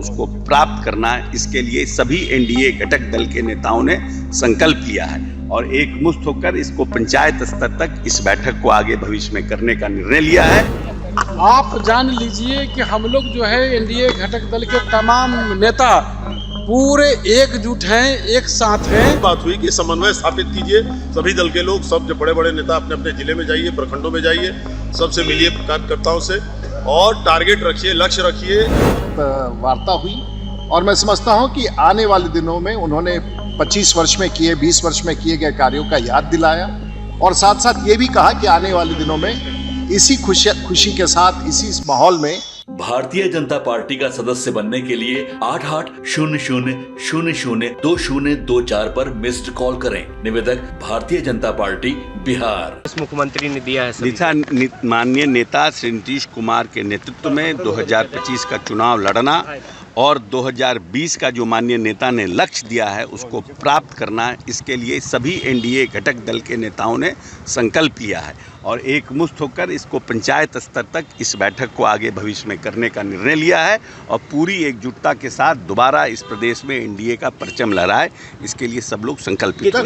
उसको प्राप्त करना है। इसके लिए सभी एनडीए घटक दल के नेताओं ने संकल्प लिया है और एकमुश्त होकर इसको पंचायत स्तर तक इस बैठक को आगे भविष्य में करने का निर्णय लिया है। आप जान लीजिए कि हम लोग जो है एनडीए घटक दल के तमाम नेता पूरे एकजुट हैं, एक साथ हैं। बात हुई कि समन्वय स्थापित कीजिए, सभी दल के लोग, सब जो बड़े बड़े नेता अपने अपने जिले में जाइए, प्रखंडों में जाइए, सबसे मिलिए कार्यकर्ताओं से और टारगेट रखिए, लक्ष्य रखिए। वार्ता हुई और मैं समझता हूं कि आने वाले दिनों में उन्होंने 25 वर्ष में किए, 20 वर्ष में किए गए कार्यों का याद दिलाया और साथ साथ ये भी कहा कि आने वाले दिनों में इसी खुशी के साथ, इसी माहौल में भारतीय जनता पार्टी का सदस्य बनने के लिए 8800002024 पर मिस्ड कॉल करें। निवेदक भारतीय जनता पार्टी बिहार। मुख्यमंत्री ने दिया है माननीय नेता श्री नीतीश कुमार के नेतृत्व में 2025 का चुनाव लड़ना और 2020 का जो माननीय नेता ने लक्ष्य दिया है उसको प्राप्त करना है। इसके लिए सभी एनडीए घटक दल के नेताओं ने संकल्प लिया है और एकमुश्त होकर इसको पंचायत स्तर तक इस बैठक को आगे भविष्य में करने का निर्णय लिया है और पूरी एकजुटता के साथ दोबारा इस प्रदेश में एनडीए का परचम लहराए, इसके लिए सब लोग संकल्प लिया।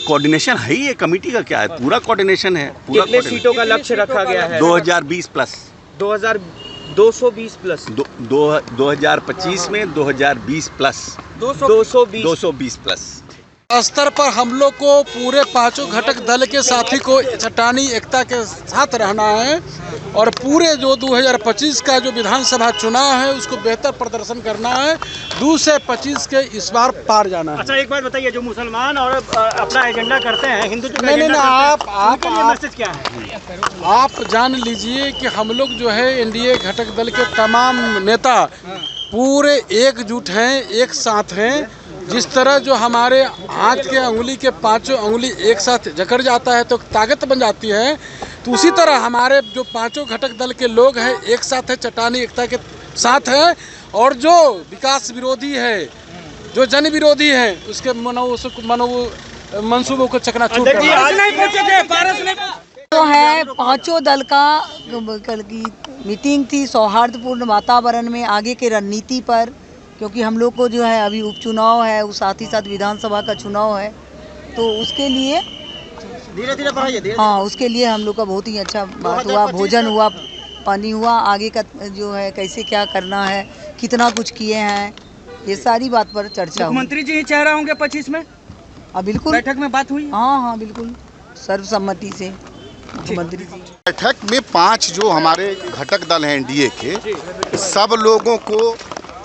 कोऑर्डिनेशन है ही, ये कमेटी का क्या है, पूरा कोऑर्डिनेशन है। पूरा कितने सीटों का लक्ष्य रखा गया है? 2020 प्लस 220 प्लस 2025 में 2020 प्लस 220 प्लस स्तर पर हम लोग को पूरे पांचों घटक दल के साथी को चट्टानी एकता के साथ रहना है और पूरे जो 2025 का जो विधानसभा चुनाव है उसको बेहतर प्रदर्शन करना है। 2 से 25 के इस बार पार जाना है। अच्छा, एक बात बताइए, जो मुसलमान और अपना एजेंडा करते हैं, हिंदुत्व नहीं, आप मैसेज क्या है? आप जान लीजिए कि हम लोग जो है एनडीए घटक दल के तमाम नेता पूरे एकजुट हैं, एक साथ हैं। जिस तरह जो हमारे हाथ के अंगुली के पांचों अंगुली एक साथ जकड़ जाता है तो ताकत बन जाती है, तो उसी तरह हमारे जो पांचों घटक दल के लोग हैं एक साथ है, चट्टानी एकता के साथ है। और जो विकास विरोधी है, जो जन विरोधी है, उसके मनसूबों को चकनाचूर तो है। पांचों दल का कल की मीटिंग थी सौहार्दपूर्ण वातावरण में आगे की रणनीति पर, क्योंकि हम लोग को जो है अभी उपचुनाव है, उस साथ ही साथ विधानसभा का चुनाव है, तो उसके लिए धीरे बढ़ाइए। हाँ, उसके लिए हम लोग का बहुत ही अच्छा बात हुआ, भोजन हुआ, पानी हुआ, आगे का जो है कैसे क्या करना है, कितना कुछ किए हैं, ये सारी बात पर चर्चा हुई। मुख्यमंत्री जी ही चेहरा होंगे 25 में? बिल्कुल, बैठक में बात हुई? हाँ, बिल्कुल सर्वसम्मति से मुख्यमंत्री जी। बैठक में 5 जो हमारे घटक दल हैं एनडीए के, सब लोगों को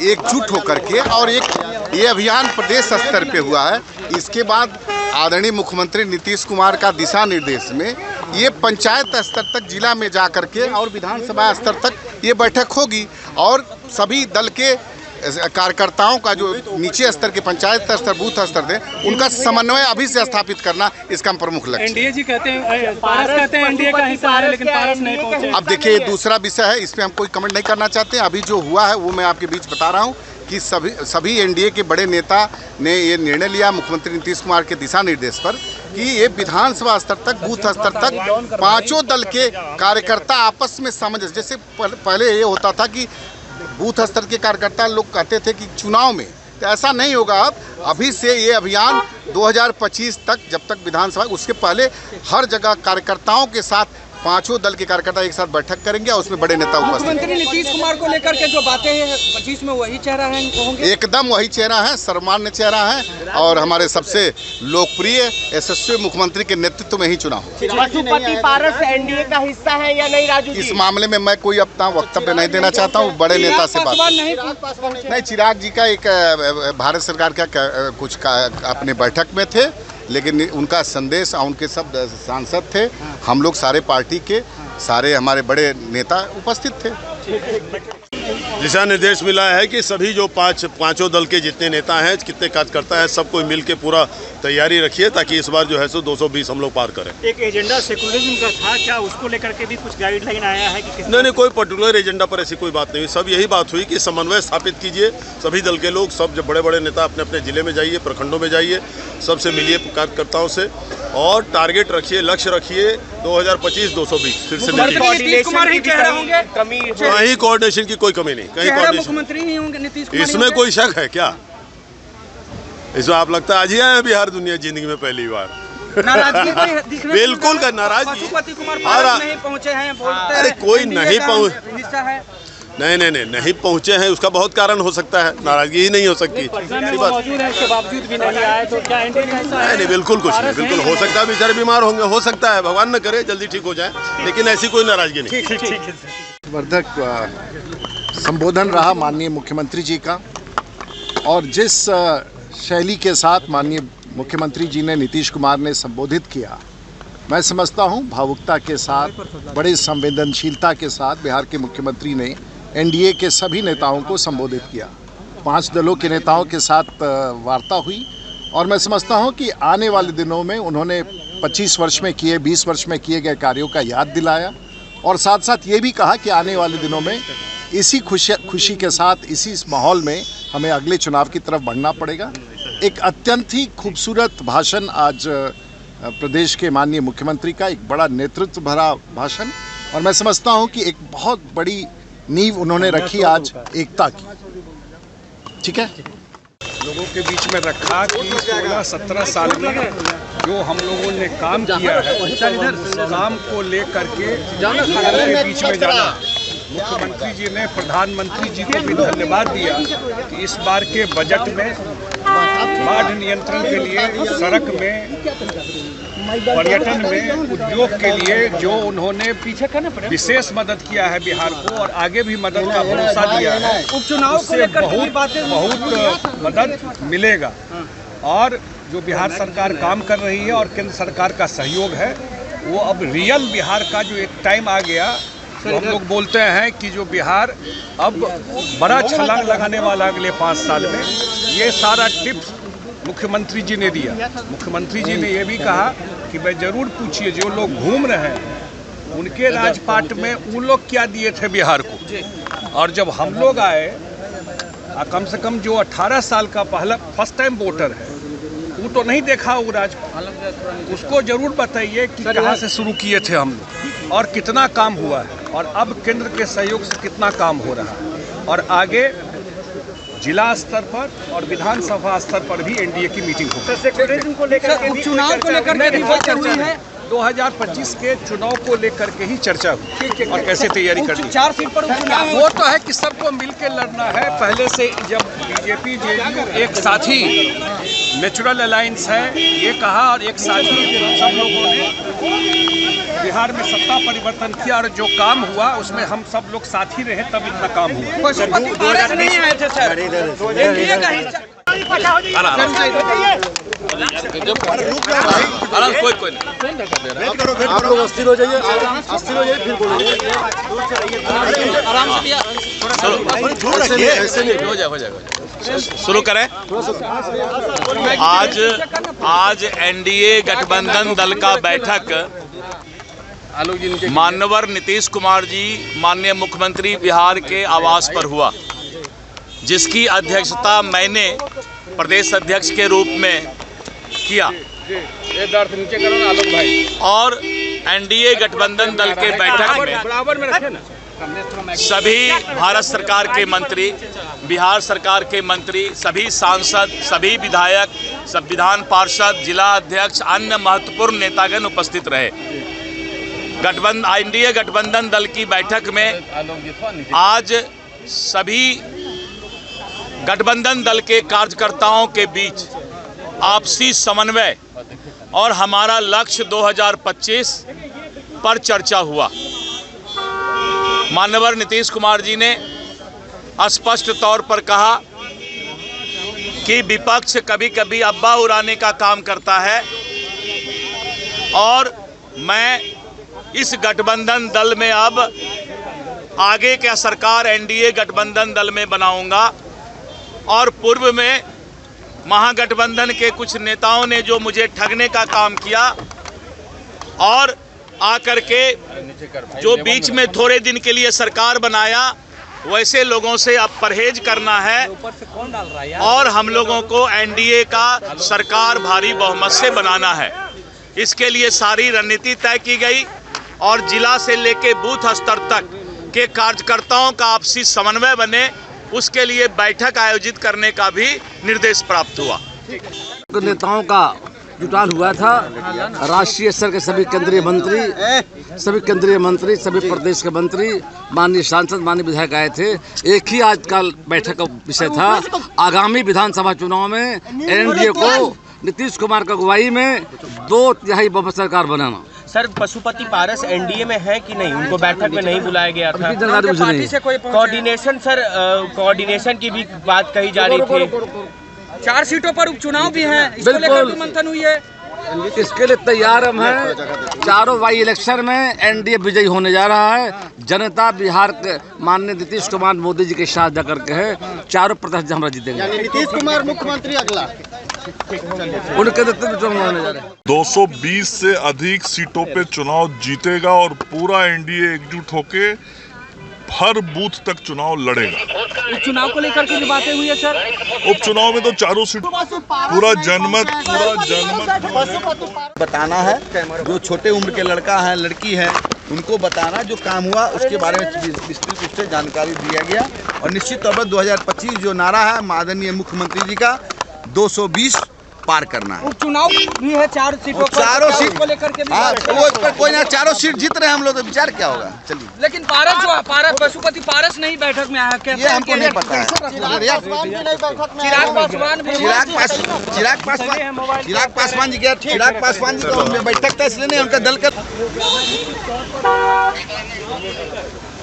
एकजुट होकर के और ये अभियान प्रदेश स्तर पे हुआ है। इसके बाद आदरणीय मुख्यमंत्री नीतीश कुमार का दिशा निर्देश में ये पंचायत स्तर तक, जिला में जा कर के और विधानसभा स्तर तक ये बैठक होगी और सभी दल के कार्यकर्ताओं का जो नीचे स्तर के पंचायत स्तर, बूथ स्तर थे, उनका समन्वय अभी से स्थापित करना इसका प्रमुख लक्ष्य। एनडीए जी कहते हैं, पारस कहते हैं एनडीए का हिस्सा है, लेकिन पारस नहीं पहुंचे। अब देखिए, ये दूसरा विषय है, इस पे हम कोई कमेंट नहीं करना चाहते। अभी जो हुआ है वो मैं आपके बीच बता रहा हूँ कि सभी एनडीए के बड़े नेता ने ये निर्णय लिया मुख्यमंत्री नीतीश कुमार के दिशा निर्देश पर कि ये विधानसभा स्तर तक, बूथ स्तर तक पांचों दल के कार्यकर्ता आपस में सामंजस्य, जैसे पहले ये होता था कि बूथ स्तर के कार्यकर्ता लोग कहते थे कि चुनाव में, तो ऐसा नहीं होगा। अब अभी से ये अभियान 2025 तक, जब तक विधानसभा, उसके पहले हर जगह कार्यकर्ताओं के साथ पांचों दल के कार्यकर्ता एक साथ बैठक करेंगे और उसमें बड़े नेता उपस्थित। मुख्यमंत्री नीतीश कुमार को लेकर के जो बातें हैं 25 में, वही चेहरा है होंगे? एकदम वही चेहरा है, सर्वमान्य चेहरा है और हमारे सबसे लोकप्रिय यशस्वी मुख्यमंत्री के नेतृत्व में ही चुनाव हो। पशुपति पारस एनडीए का हिस्सा है या नहीं राजू जी? इस मामले में मैं कोई अपना वक्तव्य नहीं देना चाहता हूँ, बड़े नेता से बात नहीं। चिराग जी का एक भारत सरकार का कुछ अपने बैठक में थे, लेकिन उनका संदेश, उनके सब सांसद थे, हम लोग सारे पार्टी के सारे हमारे बड़े नेता उपस्थित थे। दिशा निर्देश मिला है कि सभी जो पांचों दल के जितने नेता हैं, कितने कार्यकर्ता हैं, सबको मिल के पूरा तैयारी रखिए ताकि इस बार जो है सो 220 हम लोग पार करें। एक एजेंडा सेकुलरिज्म का था, क्या उसको लेकर के भी कुछ गाइडलाइन आया है कि नहीं, कोई पर्टिकुलर एजेंडा पर ऐसी कोई बात नहीं। सब यही बात हुई कि समन्वय स्थापित कीजिए, सभी दल के लोग, सब जो बड़े बड़े नेता अपने अपने जिले में जाइए, प्रखंडों में जाइए, सबसे मिलिए कार्यकर्ताओं से और टारगेट रखिए, लक्ष्य रखिए 2025 220 फिर से नीतीश कुमार ही चेहरा होंगे। कहीं कोऑर्डिनेशन की कोई कमी नहीं, कहीं कोऑर्डिनेशन मुख्यमंत्री ही होंगे नीतीश कुमार। इसमें कोई शक है क्या? इसमें आप लगता है आज ही आए हैं बिहार दुनिया जिंदगी में पहली बार? बिल्कुल का नाराजगी। पशुपति कुमार पारस नहीं पहुंचे हैं, बोलते हैं अरे कोई नहीं पहुंच, हिस्सा है। नहीं पहुंचे हैं, उसका बहुत कारण हो सकता है, नाराजगी ही नहीं हो सकती। मौजूद है, इसके बावजूद भी नहीं आए तो क्या एनडीए का हिस्सा है? नहीं बिल्कुल कुछ नहीं, बिल्कुल हो सकता है बेचारे बीमार होंगे, हो सकता है, भगवान न करे जल्दी ठीक हो जाए, लेकिन ऐसी कोई नाराजगी नहीं। वर्धक संबोधन रहा माननीय मुख्यमंत्री जी का, और जिस शैली के साथ माननीय मुख्यमंत्री जी ने नीतीश कुमार ने संबोधित किया, मैं समझता हूं भावुकता के साथ, बड़े संवेदनशीलता के साथ बिहार के मुख्यमंत्री ने एनडीए के सभी नेताओं को संबोधित किया। 5 दलों के नेताओं के साथ वार्ता हुई, और मैं समझता हूं कि आने वाले दिनों में उन्होंने 25 वर्ष में किए, 20 वर्ष में किए गए कार्यों का याद दिलाया, और साथ साथ ये भी कहा कि आने वाले दिनों में इसी खुशी के साथ, इसी माहौल में हमें अगले चुनाव की तरफ बढ़ना पड़ेगा। एक अत्यंत ही खूबसूरत भाषण आज प्रदेश के माननीय मुख्यमंत्री का, एक बड़ा नेतृत्व भरा भाषण, और मैं समझता हूं कि एक बहुत बड़ी नींव उन्होंने रखी आज एकता की। ठीक है, लोगों के बीच में रखा कि 16-17 साल में जो हम लोगों ने काम किया है, काम को लेकर के लोगों के बीच में जाना। मुख्यमंत्री जी ने प्रधानमंत्री जी को भी धन्यवाद दिया कि इस बार के बजट में बाढ़ नियंत्रण के लिए, सड़क में, पर्यटन में, उद्योग के लिए जो उन्होंने विशेष मदद किया है बिहार को, और आगे भी मदद का भरोसा दिया है, उपचुनाव उससे बहुत मदद मिलेगा। और जो बिहार सरकार काम कर रही है और केंद्र सरकार का सहयोग है, वो अब रियल बिहार का जो एक टाइम आ गया, तो हम लोग बोलते हैं कि जो बिहार अब बड़ा छलांग लगाने वाला अगले 5 साल में, ये सारा टिप्स मुख्यमंत्री जी ने दिया। मुख्यमंत्री जी ने ये भी कहा कि भाई जरूर पूछिए जो लोग घूम रहे हैं उनके राजपाट में वो लोग क्या दिए थे बिहार को, और जब हम लोग आए, कम से कम जो 18 साल का पहला फर्स्ट टाइम वोटर है, वो तो नहीं देखा वो राजपाट, उसको जरूर बताइए कि कहाँ से शुरू किए थे हम लोग और कितना काम हुआ है, और अब केंद्र के सहयोग से कितना काम हो रहा है, और आगे जिला स्तर पर और विधानसभा स्तर पर भी एनडीए की मीटिंग होगी। चुनाव को लेकर के भी चर्चा हुई है। 2025 के चुनाव को लेकर के ही चर्चा हुई और कैसे तैयारी करनी। 4 सीट पर उपचुनाव वो तो है कि सबको मिलकर लड़ना है। पहले से जब बीजेपी जेडीयू एक साथी नेचुरल अलायंस है ये कहा, और एक साथी सब लोगों ने बिहार में सत्ता परिवर्तन किया, और जो काम हुआ उसमें हम सब लोग साथी रहे, तब इतना काम हुआ। पशुपति पारस नहीं आए थे सर, एनडीए का हिस्सा। कोई आप लोग अस्थिर हो जाइए, अस्थिर हो जाइए, फिर बोलिए। ऐसे नहीं हो जाएगा। शुरू करें। आज एनडीए गठबंधन दल का बैठक माननीय नीतीश कुमार जी माननीय मुख्यमंत्री बिहार के आवास पर हुआ, जिसकी अध्यक्षता मैंने प्रदेश अध्यक्ष के रूप में किया, और एनडीए गठबंधन दल के बैठक में सभी भारत सरकार के मंत्री, बिहार सरकार के मंत्री, सभी सांसद, सभी विधायक, संविधान पार्षद, जिला अध्यक्ष, अन्य महत्वपूर्ण नेतागण उपस्थित रहे। एनडीए गठबंधन दल की बैठक में आज सभी गठबंधन दल के कार्यकर्ताओं के बीच आपसी समन्वय और हमारा लक्ष्य 2025 पर चर्चा हुआ। माननीय नीतीश कुमार जी ने स्पष्ट तौर पर कहा कि विपक्ष कभी कभी अब्बा उड़ाने का काम करता है, और मैं इस गठबंधन दल में अब आगे क्या सरकार एनडीए गठबंधन दल में बनाऊंगा, और पूर्व में महागठबंधन के कुछ नेताओं ने जो मुझे ठगने का काम किया, और आकर के जो बीच में थोड़े दिन के लिए सरकार बनाया, वैसे लोगों से अब परहेज करना है, और हम लोगों को एनडीए का सरकार भारी बहुमत से बनाना है। इसके लिए सारी रणनीति तय की गई और जिला से लेके बूथ स्तर तक के कार्यकर्ताओं का आपसी समन्वय बने, उसके लिए बैठक आयोजित करने का भी निर्देश प्राप्त हुआ। नेताओं का जुटान हुआ था। राष्ट्रीय स्तर के सभी केंद्रीय मंत्री, सभी प्रदेश के मंत्री, माननीय सांसद, माननीय विधायक आए थे। एक ही आज का बैठक का विषय था आगामी विधानसभा चुनाव में एनडीए को नीतीश कुमार की अगुवाई में 2/3 बहुमत सरकार बनाना। सर, पशुपति पारस एनडीए में है कि नहीं? उनको बैठक में नहीं बुलाया गया था। पार्टी से कोई कोऑर्डिनेशन, सर कोऑर्डिनेशन की भी बात कही जा रही थी। 4 सीटों पर उपचुनाव भी है, इसको लेकर भी मंथन हुई है। इसके लिए तैयार हम हैं। चारों बाई इलेक्शन में एनडीए विजयी होने जा रहा है। जनता बिहार के माननीय नीतीश कुमार मोदी जी के साथ जाकर के है, चारों प्रदेश हमारा जीतेंगे। नीतीश कुमार मुख्यमंत्री अगला उनके नेतृत्व में होने जा रहे हैं। 220 से अधिक सीटों पे चुनाव जीतेगा और पूरा एनडीए एकजुट होके हर बूथ तक चुनाव लड़ेगा। उपचुनाव को लेकर के बातें हुई है सर। उपचुनाव में तो चारों सीट पूरा जनमत बताना है। जो छोटे उम्र के लड़का है, लड़की है, उनको बताना जो काम हुआ उसके बारे में विस्तृत रूप से जानकारी दिया गया। और निश्चित तौर पर 2025 जो नारा है माननीय मुख्यमंत्री जी का 220 पार करना है। उपचुनाव भी है 4 सीटों पर, चारों सीट को लेकर के वो इस पर कोई ना, चारों सीट जीत रहे हैं हम लोग, तो विचार क्या होगा। चलिए, लेकिन पशुपति पारस नहीं बैठक में आया, ये हमको नहीं पता है। चिराग पासवान जी का बैठक था, इसलिए नहीं उनका दल का।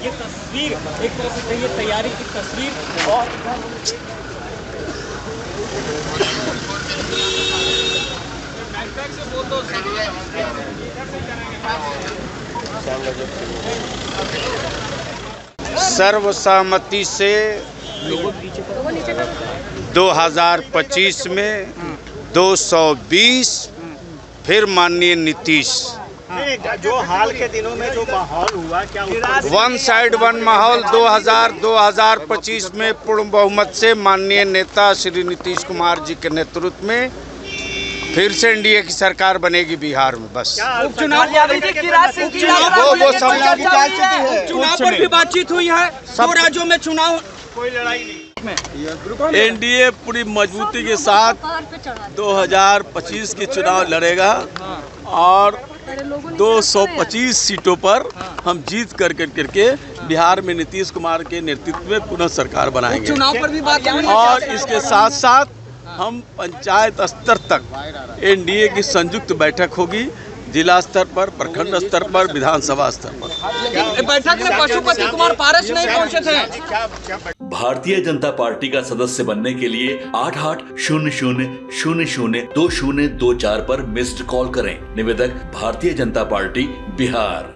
ये तस्वीर एक तरह से कहिए तैयारी की तस्वीर। और सर्वसहमति से 2025 में 220 फिर माननीय नीतीश। जो हाल के दिनों में जो माहौल हुआ, क्या वन साइड वन माहौल 2025 में पूर्ण बहुमत से माननीय नेता श्री नीतीश कुमार जी के नेतृत्व में फिर से एनडीए की सरकार बनेगी बिहार में। बस उपचुनाव पर भी बातचीत हुई है। सब राज्यों में चुनाव, कोई लड़ाई नहीं। एनडीए पूरी मजबूती के साथ 2025 के चुनाव लड़ेगा और 225 सीटों पर हम जीत करके बिहार में नीतीश कुमार के नेतृत्व में पुनः सरकार बनाएंगे। चुनाव पर भी बात और इसके साथ साथ हम पंचायत स्तर तक एनडीए की संयुक्त बैठक होगी, जिला स्तर पर, प्रखंड स्तर पर, विधानसभा स्तर पर। बैठक में पशुपति कुमार पारस नहीं पहुंचे थे। भारतीय जनता पार्टी का सदस्य बनने के लिए 8800002024 पर मिस्ड कॉल करें। निवेदक भारतीय जनता पार्टी बिहार।